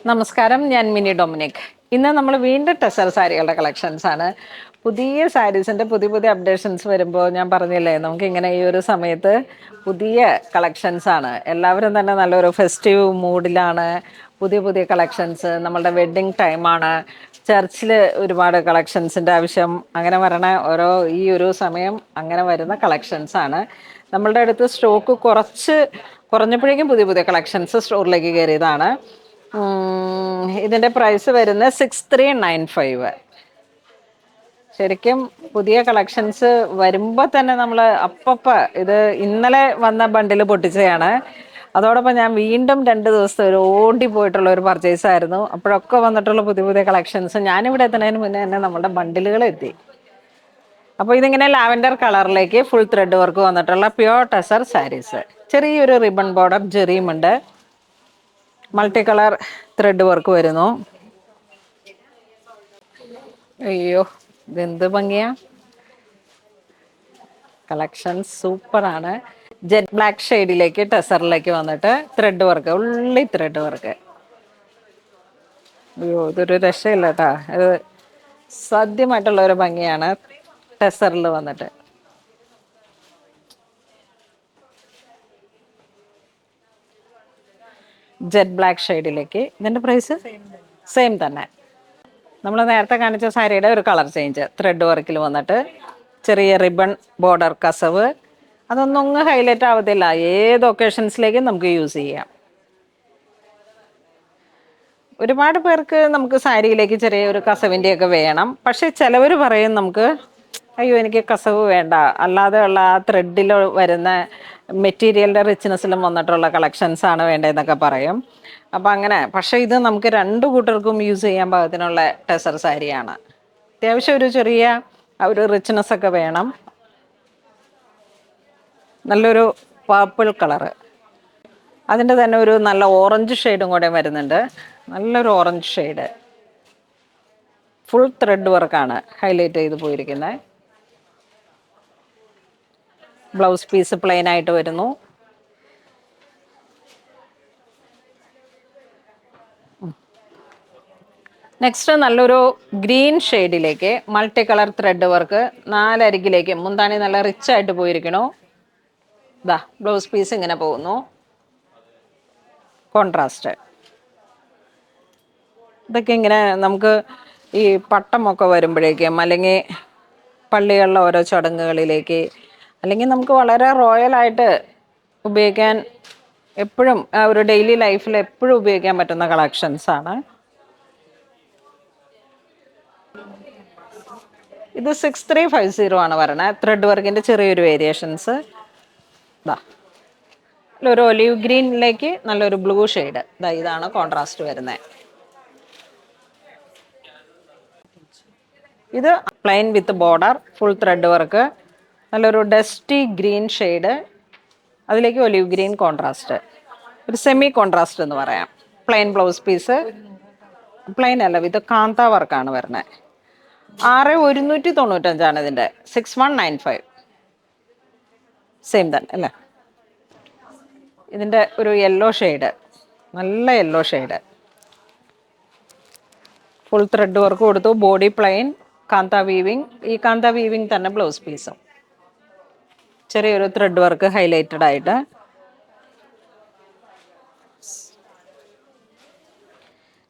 നമസ്കാരം, ഞാൻ mini Dominic. ഇന്ന് നമ്മൾ വീണ്ടും ടെസർ സാരികളുടെ കളക്ഷൻസ് ആണ്. പുതിയ സാരീസിൻ്റെ പുതിയ പുതിയ അപ്ഡേഷൻസ് വരുമ്പോൾ ഞാൻ പറഞ്ഞില്ലേ, നമുക്കിങ്ങനെ ഈ ഒരു സമയത്ത് പുതിയ കളക്ഷൻസ് ആണ്. എല്ലാവരും തന്നെ നല്ലൊരു ഫെസ്റ്റീവ് മൂഡിലാണ്. പുതിയ പുതിയ കളക്ഷൻസ്, നമ്മളുടെ വെഡ്ഡിങ് ടൈമാണ്. ചർച്ചിൽ ഒരുപാട് കളക്ഷൻസിൻ്റെ ആവശ്യം, അങ്ങനെ വരണ ഓരോ ഈ ഒരു സമയം അങ്ങനെ വരുന്ന കളക്ഷൻസ് ആണ്. നമ്മളുടെ അടുത്ത് സ്റ്റോക്ക് കുറഞ്ഞപ്പോഴേക്കും പുതിയ പുതിയ കളക്ഷൻസ് സ്റ്റോറിലേക്ക് കയറിയതാണ്. ഇതിൻ്റെ പ്രൈസ് വരുന്നത് 6395. ശരിക്കും പുതിയ കളക്ഷൻസ് വരുമ്പോൾ തന്നെ നമ്മൾ ഇത് ഇന്നലെ വന്ന ബണ്ടിൽ പൊട്ടിച്ചതാണ്. അതോടൊപ്പം ഞാൻ വീണ്ടും 2 ദിവസത്തെ ഒരു ഓടിപ്പോയിട്ടുള്ള ഒരു പർച്ചേസ് ആയിരുന്നു. അപ്പോഴൊക്കെ വന്നിട്ടുള്ള പുതിയ പുതിയ കളക്ഷൻസ് ഞാനിവിടെ എത്തുന്നതിന് മുന്നേ തന്നെ നമ്മുടെ ബണ്ടിലുകൾ എത്തി. അപ്പോൾ ഇതിങ്ങനെ ലാവൻഡർ കളറിലേക്ക് ഫുൾ ത്രെഡ് വർക്ക് വന്നിട്ടുള്ള പ്യുവർ ടെസർ സാരീസ്. ചെറിയൊരു റിബൺ ബോർഡർ ജെറിയുമുണ്ട്. മൾട്ടി കളർ ത്രെഡ് വർക്ക് വരുന്നു. അയ്യോ, ഇതെന്ത് ഭംഗിയാ! കളക്ഷൻ സൂപ്പറാണ്. ജെറ്റ് ബ്ലാക്ക് ഷെയ്ഡിലേക്ക് ടെസറിലേക്ക് വന്നിട്ട് ത്രെഡ് വർക്ക്, ഉള്ളി ത്രെഡ് വർക്ക്. അയ്യോ, ഇതൊരു രക്ഷയില്ല കേട്ടാ. ഇത് സാധ്യമായിട്ടുള്ള ഒരു ഭംഗിയാണ് ടെസറിൽ വന്നിട്ട്. ജെറ്റ് ബ്ലാക്ക് ഷെയ്ഡിലേക്ക്. ഇതിൻ്റെ പ്രൈസ് സെയിം തന്നെ. നമ്മൾ നേരത്തെ കാണിച്ച സാരിയുടെ ഒരു കളർ ചേഞ്ച്, ത്രെഡ് വർക്കിൽ വന്നിട്ട് ചെറിയ റിബൺ ബോർഡർ കസവ്. അതൊന്നും ഹൈലൈറ്റ് ആവത്തില്ല, ഏത് ഒക്കേഷൻസിലേക്കും നമുക്ക് യൂസ് ചെയ്യാം. ഒരുപാട് പേർക്ക് നമുക്ക് സാരിയിലേക്ക് ചെറിയ ഒരു കസവിൻ്റെയൊക്കെ വേണം. പക്ഷെ ചിലവർ പറയും നമുക്ക് അയ്യോ എനിക്ക് കസവ് വേണ്ട, അല്ലാതെ ഉള്ള ആ ത്രെഡിൽ വരുന്ന മെറ്റീരിയലിൻ്റെ റിച്ച്നെസ്സിലും വന്നിട്ടുള്ള കളക്ഷൻസാണ് വേണ്ടതെന്നൊക്കെ പറയും. അപ്പം അങ്ങനെ, പക്ഷേ ഇത് നമുക്ക് രണ്ടു കൂട്ടർക്കും യൂസ് ചെയ്യാൻ പാകത്തിനുള്ള ടെസർ സാരിയാണ്. അത്യാവശ്യം ഒരു ചെറിയ ഒരു റിച്ച്നെസ് ഒക്കെ വേണം. നല്ലൊരു പർപ്പിൾ കളറ്, അതിൻ്റെ തന്നെ ഒരു നല്ല ഓറഞ്ച് ഷെയ്ഡും കൂടെ വരുന്നുണ്ട്. നല്ലൊരു ഓറഞ്ച് ഷെയ്ഡ്. ഫുൾ ത്രെഡ് വർക്കാണ് ഹൈലൈറ്റ് ചെയ്ത് പോയിരിക്കുന്നത്. ബ്ലൗസ് പീസ് പ്ലെയിൻ ആയിട്ട് വരുന്നു. നെക്സ്റ്റ് നല്ലൊരു ഗ്രീൻ ഷെയ്ഡിലേക്ക് മൾട്ടി കളർ ത്രെഡ് വർക്ക്, 4 അരികിലേക്ക് മുന്താണി നല്ല റിച്ച് ആയിട്ട് പോയിരിക്കണു. ഇതാ ബ്ലൗസ് പീസ് ഇങ്ങനെ പോകുന്നു, കോൺട്രാസ്റ്റ്. ഇതൊക്കെ ഇങ്ങനെ നമുക്ക് ഈ പട്ടമൊക്കെ വരുമ്പോഴേക്കും, അല്ലെങ്കിൽ പള്ളികളിലെ ഓരോ ചടങ്ങുകളിലേക്ക്, അല്ലെങ്കിൽ നമുക്ക് വളരെ റോയലായിട്ട് ഉപയോഗിക്കാൻ, എപ്പോഴും ഒരു ഡെയിലി ലൈഫിൽ എപ്പോഴും ഉപയോഗിക്കാൻ പറ്റുന്ന കളക്ഷൻസാണ്. ഇത് 6350 ആണ് പറയണത്. ത്രെഡ് വർക്കിൻ്റെ ചെറിയൊരു വേരിയേഷൻസ്. ഒരു ഒലീവ് ഗ്രീനിലേക്ക് നല്ലൊരു ബ്ലൂ ഷെയ്ഡ്. ഇതാണ് കോൺട്രാസ്റ്റ് വരുന്നത്. ഇത് plain with border, full thread work, നല്ലൊരു ഡസ്റ്റി ഗ്രീൻ ഷെയ്ഡ്, അതിലേക്ക് ഒലീവ് ഗ്രീൻ കോൺട്രാസ്റ്റ്, ഒരു സെമി കോൺട്രാസ്റ്റ് എന്ന് പറയാം. പ്ലെയിൻ ബ്ലൗസ് പീസ്, പ്ലെയിൻ അല്ല, ഇത് കാന്ത വർക്കാണ് വരുന്നത്. 6195 ഇതിൻ്റെ. 6195 സെയിം തന്നെ അല്ലേ. ഇതിൻ്റെ ഒരു യെല്ലോ ഷെയ്ഡ്, നല്ല yellow shade. Full thread work കൊടുത്തു, ബോഡി പ്ലെയിൻ, കാന്ത വീവിങ്. ഈ കാന്ത വീവിങ് തന്നെ ബ്ലൗസ് പീസും ചെറിയൊരു ത്രെഡ് വർക്ക് ഹൈലൈറ്റഡ് ആയിട്ട്.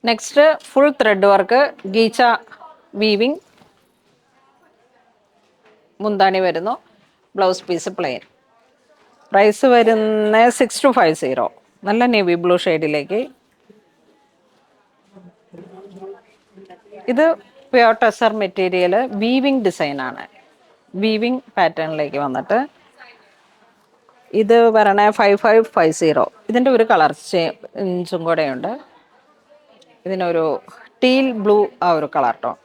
Next full thread work, ghicha weaving, മുന്താണി വരുന്നു, ബ്ലൗസ് പീസ് പ്ലെയിൻ. പ്രൈസ് വരുന്ന 6250. നല്ല നേവി ബ്ലൂ ഷെയ്ഡിലേക്ക്. ഇത് പ്യുവർ ടെസർ മെറ്റീരിയൽ, വീവിങ് ഡിസൈനാണ്, വീവിങ് പാറ്റേണിലേക്ക് വന്നിട്ട്. ഇത് പറയണ 5550. ഇതിൻ്റെ ഒരു കളർ ചേഞ്ചും കൂടെയുണ്ട്. ഇതിനൊരു ടീൽ ബ്ലൂ ആ ഒരു കളർ ടോൺ.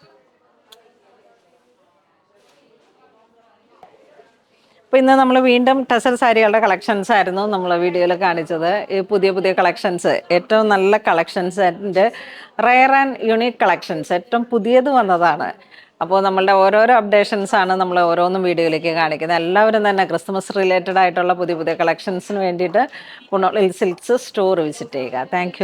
അപ്പോൾ ഇന്ന് നമ്മൾ വീണ്ടും ടെസർ സാരികളുടെ കളക്ഷൻസ് ആയിരുന്നു നമ്മൾ വീഡിയോയിൽ കാണിച്ചത്. ഈ പുതിയ പുതിയ കളക്ഷൻസ്, ഏറ്റവും നല്ല collections and rare and unique collections, ഏറ്റവും പുതിയത് വന്നതാണ്. അപ്പോൾ നമ്മളുടെ ഓരോരോ അപ്ഡേഷൻസാണ് നമ്മൾ ഓരോന്നും വീഡിയോയിലേക്ക് കാണിക്കുന്നത്. എല്ലാവരും തന്നെ ക്രിസ്മസ് റിലേറ്റഡ് ആയിട്ടുള്ള പുതിയ പുതിയ കളക്ഷൻസിന് വേണ്ടിയിട്ട് പുനോളിൽ സിൽക്സ് സ്റ്റോർ വിസിറ്റ് ചെയ്യുക. താങ്ക്